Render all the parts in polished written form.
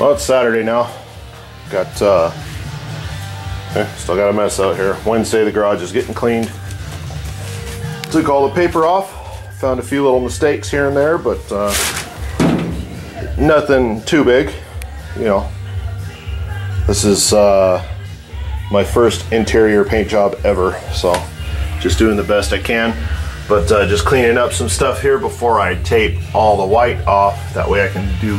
Well, it's Saturday now. Got still got a mess out here. Wednesday, the garage is getting cleaned. Took all the paper off. Found a few little mistakes here and there, but nothing too big. You know, this is my first interior paint job ever, so just doing the best I can. But just cleaning up some stuff here before I tape all the white off. That way I can do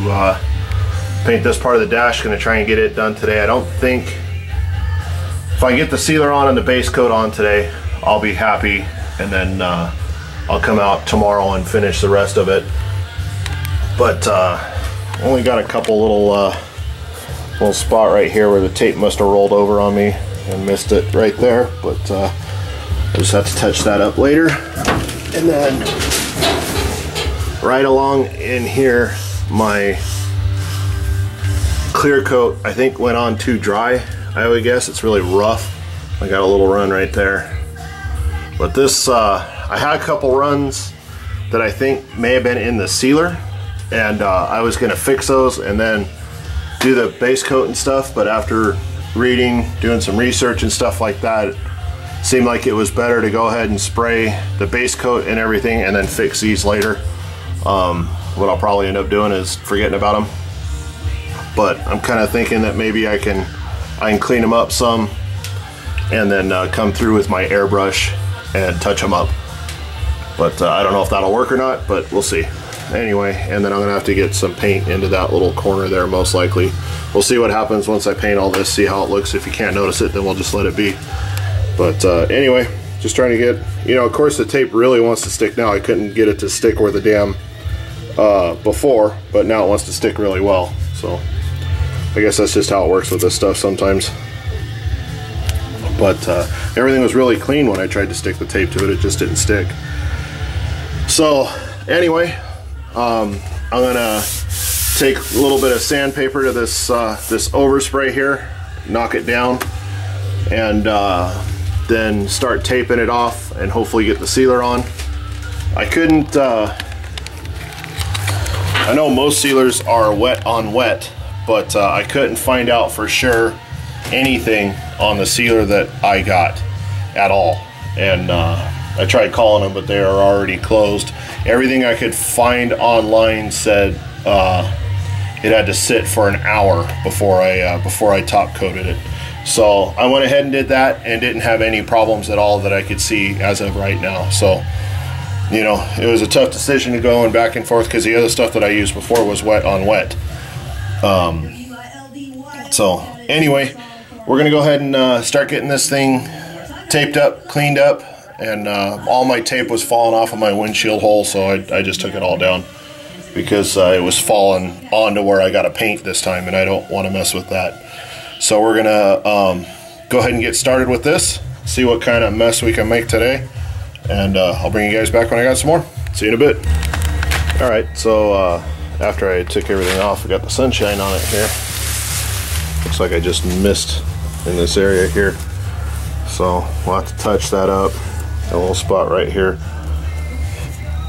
paint this part of the dash. Gonna try and get it done today. I don't think, if I get the sealer on and the base coat on today, I'll be happy, and then I'll come out tomorrow and finish the rest of it. But only got a couple little spot right here where the tape must have rolled over on me and missed it right there, but I just have to touch that up later. And then right along in here, my clear coat I think went on too dry. I would guess it's really rough. I got a little run right there, but this I had a couple runs that I think may have been in the sealer, and I was gonna fix those and then do the base coat and stuff, but after reading, doing some research and stuff like that, it seemed like it was better to go ahead and spray the base coat and everything and then fix these later. What I'll probably end up doing is forgetting about them, but I'm kind of thinking that maybe I can clean them up some and then come through with my airbrush and touch them up. But I don't know if that'll work or not, but we'll see. Anyway, and then I'm gonna have to get some paint into that little corner there, most likely. We'll see what happens once I paint all this, see how it looks. If you can't notice it, then we'll just let it be. But anyway, just trying to get, you know, of course the tape really wants to stick now. I couldn't get it to stick where the damn before, but now it wants to stick really well. So I guess that's just how it works with this stuff sometimes. But everything was really clean when I tried to stick the tape to it. It just didn't stick. So anyway, I'm gonna take a little bit of sandpaper to this this overspray here, knock it down, and then start taping it off and hopefully get the sealer on. I couldn't, I know most sealers are wet on wet, but I couldn't find out for sure anything on the sealer that I got at all. And I tried calling them, but they are already closed. Everything I could find online said it had to sit for an hour before I top coated it. So I went ahead and did that and didn't have any problems at all that I could see as of right now. So, you know, it was a tough decision to go back and forth because the other stuff that I used before was wet on wet. So anyway, we're gonna go ahead and start getting this thing taped up, cleaned up, and all my tape was falling off of my windshield hole, so I just took it all down because it was falling onto where I got to paint this time, and I don't want to mess with that. So we're gonna go ahead and get started with this, see what kind of mess we can make today, and I'll bring you guys back when I got some more. See you in a bit. All right, so after I took everything off, I got the sunshine on it here. Looks like I just missed in this area here, so we'll have to touch that up. A little spot right here,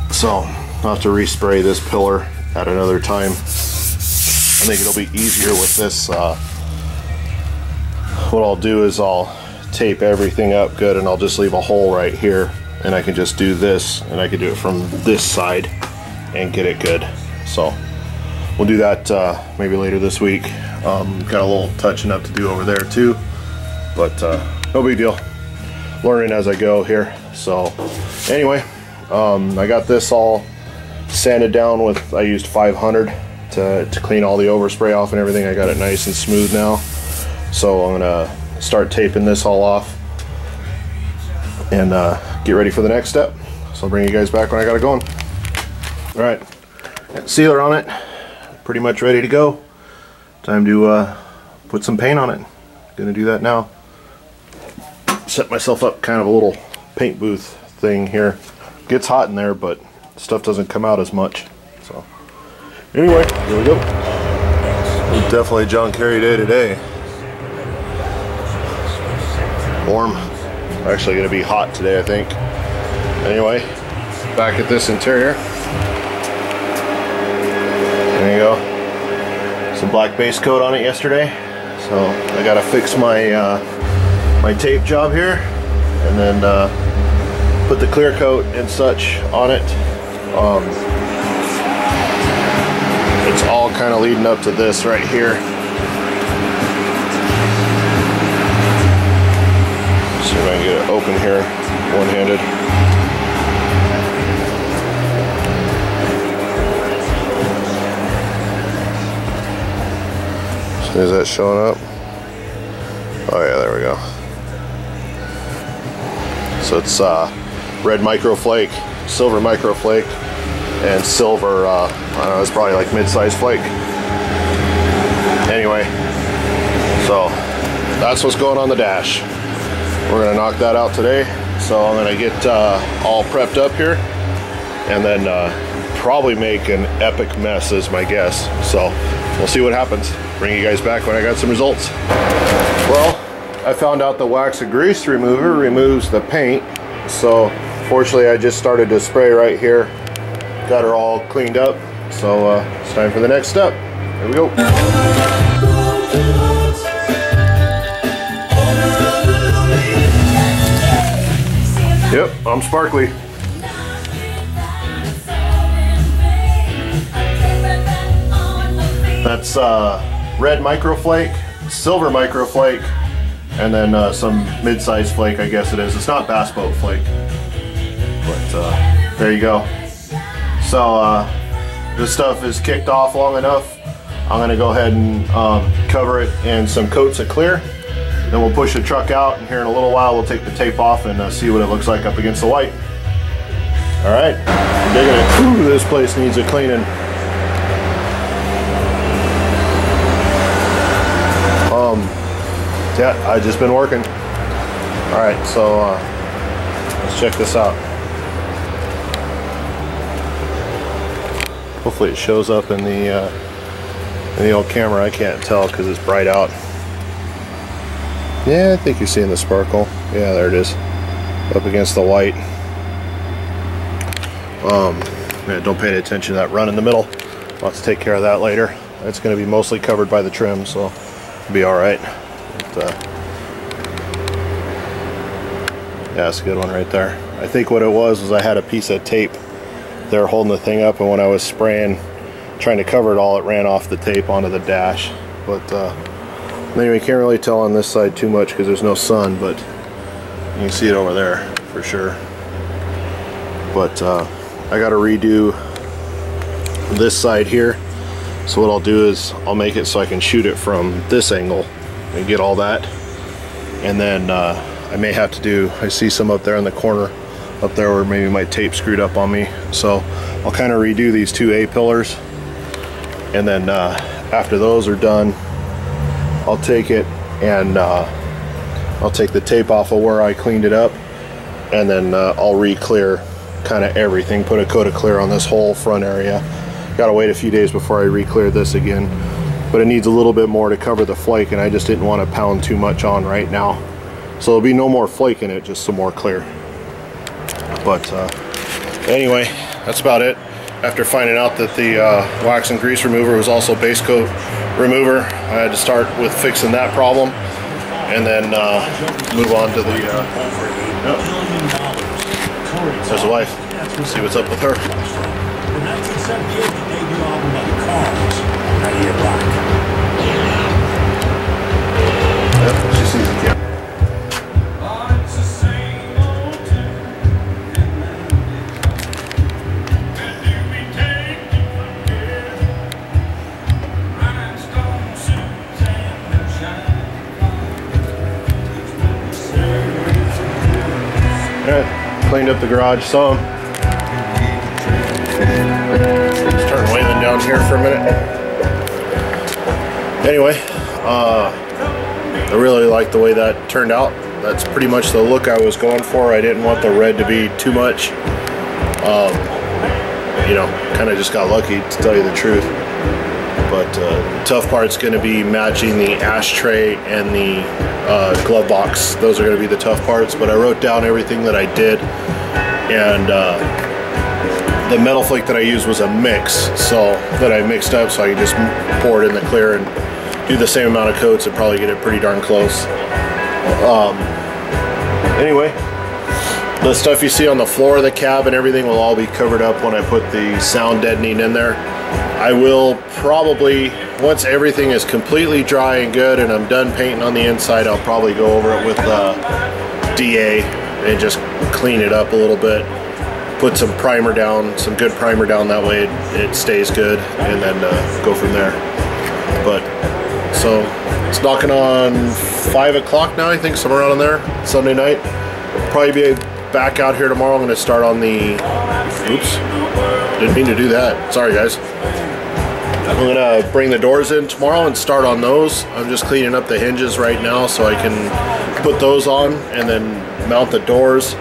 so I'll have to respray this pillar at another time. I think it'll be easier with this. What I'll do is I'll tape everything up good, and I'll just leave a hole right here, and I can just do this, and I can do it from this side and get it good. So we'll do that maybe later this week. Got a little touching up to do over there too, but no big deal. Learning as I go here. So anyway, I got this all sanded down with, I used 500 to clean all the overspray off and everything. I got it nice and smooth now. So I'm gonna start taping this all off and get ready for the next step. So I'll bring you guys back when I got it going. All right, got sealer on it, pretty much ready to go. Time to put some paint on it. Gonna do that now. Set myself up kind of a little paint booth thing here. Gets hot in there, but stuff doesn't come out as much. So anyway, here we go. It's definitely John Kerry day today. Warm. Actually gonna be hot today, I think. Anyway, back at this interior. There you go. some black base coat on it yesterday, so I gotta fix my my tape job here, and then put the clear coat and such on it. It's all kind of leading up to this right here. See if I can get it open here, one-handed. Is that showing up? Oh yeah, there we go. So it's red micro flake, silver micro flake, and silver, I don't know, it's probably like mid-sized flake. Anyway, so that's what's going on the dash. We're gonna knock that out today. So I'm gonna get all prepped up here, and then probably make an epic mess is my guess. So we'll see what happens. Bring you guys back when I got some results. Well, I found out the wax and grease remover removes the paint. So fortunately I just started to spray right here. Got her all cleaned up. So it's time for the next step. Here we go. Yep, I'm sparkly. That's red microflake, silver microflake, and then some mid-sized flake, I guess it is. It's not bass boat flake, but there you go. So this stuff is kicked off long enough. I'm gonna go ahead and cover it in some coats of clear. Then we'll push the truck out, and here in a little while we'll take the tape off and see what it looks like up against the white. All right, I'm digging it. Ooh, this place needs a cleaning. Yeah, I've just been working. All right, so let's check this out. Hopefully it shows up in the old camera. I can't tell because it's bright out. Yeah, I think you're seeing the sparkle. Yeah, there it is, up against the white. Yeah, don't pay any attention to that run in the middle. I'll have to take care of that later. It's going to be mostly covered by the trim, so it'll be all right. But, yeah, that's a good one right there. I think what it was I had a piece of tape there holding the thing up, and when I was spraying, trying to cover it all, it ran off the tape onto the dash. But anyway, you can't really tell on this side too much because there's no sun, but you can see it over there for sure. But I got to redo this side here. So what I'll do is I'll make it so I can shoot it from this angle and get all that. And then I may have to do, I see some up there in the corner up there where maybe my tape screwed up on me. So I'll kind of redo these two A-pillars. And then after those are done, I'll take it and I'll take the tape off of where I cleaned it up, and then I'll re-clear kind of everything, put a coat of clear on this whole front area. Gotta wait a few days before I re-clear this again, but it needs a little bit more to cover the flake, and I just didn't want to pound too much on right now. So there'll be no more flake in it, just some more clear. But anyway, that's about it. After finding out that the wax and grease remover was also base coat remover, I had to start with fixing that problem, and then move on to the there's a wife. Let's see what's up with her. The 1978 debut album by the Cars, 98 Black. Yep, she sees the camera. Alright, cleaned up the garage some. Just turn Waylon down here for a minute. Anyway, I really like the way that turned out. That's pretty much the look I was going for. I didn't want the red to be too much. You know, kind of just got lucky, to tell you the truth. But the tough part's going to be matching the ashtray and the glove box. Those are going to be the tough parts, but I wrote down everything that I did, and the metal flake that I used was a mix, so that I mixed up, so I could just pour it in the clear and do the same amount of coats and probably get it pretty darn close. Anyway, the stuff you see on the floor of the cab and everything will all be covered up when I put the sound deadening in there. I will probably, once everything is completely dry and good and I'm done painting on the inside, I'll probably go over it with DA and just clean it up a little bit. Put some primer down, some good primer down, that way it stays good, and then go from there. But, so, it's knocking on 5 o'clock now, I think, somewhere around in there, Sunday night. Probably be back out here tomorrow. I'm going to start on the, oops, didn't mean to do that, sorry guys. I'm going to bring the doors in tomorrow and start on those. I'm just cleaning up the hinges right now so I can put those on and then mount the doors,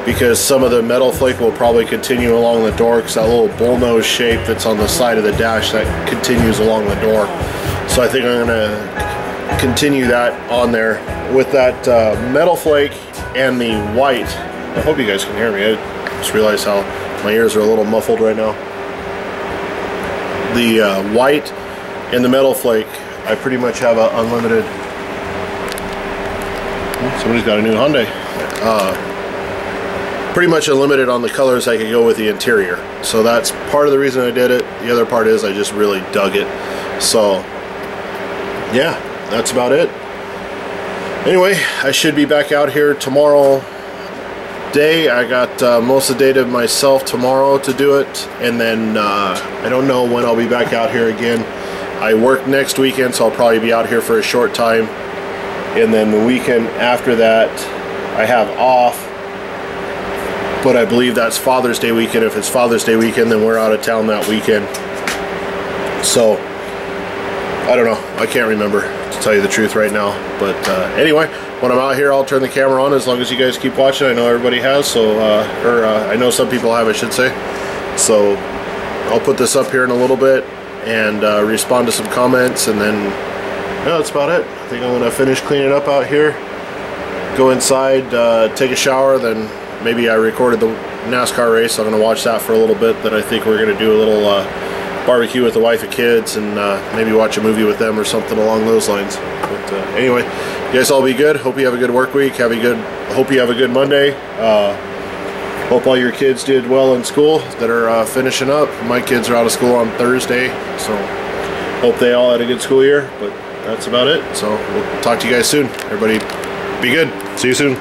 because some of the metal flake will probably continue along the door, because that little bullnose shape that's on the side of the dash, that continues along the door. So I think I'm going to continue that on there with that metal flake and the white. I hope you guys can hear me. I just realized how my ears are a little muffled right now. The white and the metal flake, I pretty much have a unlimited. Somebody's got a new Hyundai. Pretty much unlimited on the colors I could go with the interior. So that's part of the reason I did it. The other part is I just really dug it. So yeah, that's about it. Anyway, I should be back out here tomorrow day. I got most of the day to myself tomorrow to do it, and then I don't know when I'll be back out here again. I work next weekend, so I'll probably be out here for a short time, and then the weekend after that I have off, but I believe that's Father's Day weekend. If it's Father's Day weekend, then we're out of town that weekend. So I don't know, I can't remember, to tell you the truth right now. But anyway, when I'm out here, I'll turn the camera on as long as you guys keep watching. I know everybody has, so I know some people have, I should say. So I'll put this up here in a little bit and respond to some comments, and then yeah, that's about it. I think I'm gonna finish cleaning up out here, go inside, take a shower, then maybe I recorded the NASCAR race, so I'm gonna watch that for a little bit. Then I think we're gonna do a little barbecue with the wife and kids, and maybe watch a movie with them or something along those lines. But anyway, you guys all be good. Hope you have a good work week. Hope you have a good Monday. Hope all your kids did well in school that are finishing up. My kids are out of school on Thursday, so hope they all had a good school year. But that's about it. So we'll talk to you guys soon. Everybody be good. See you soon.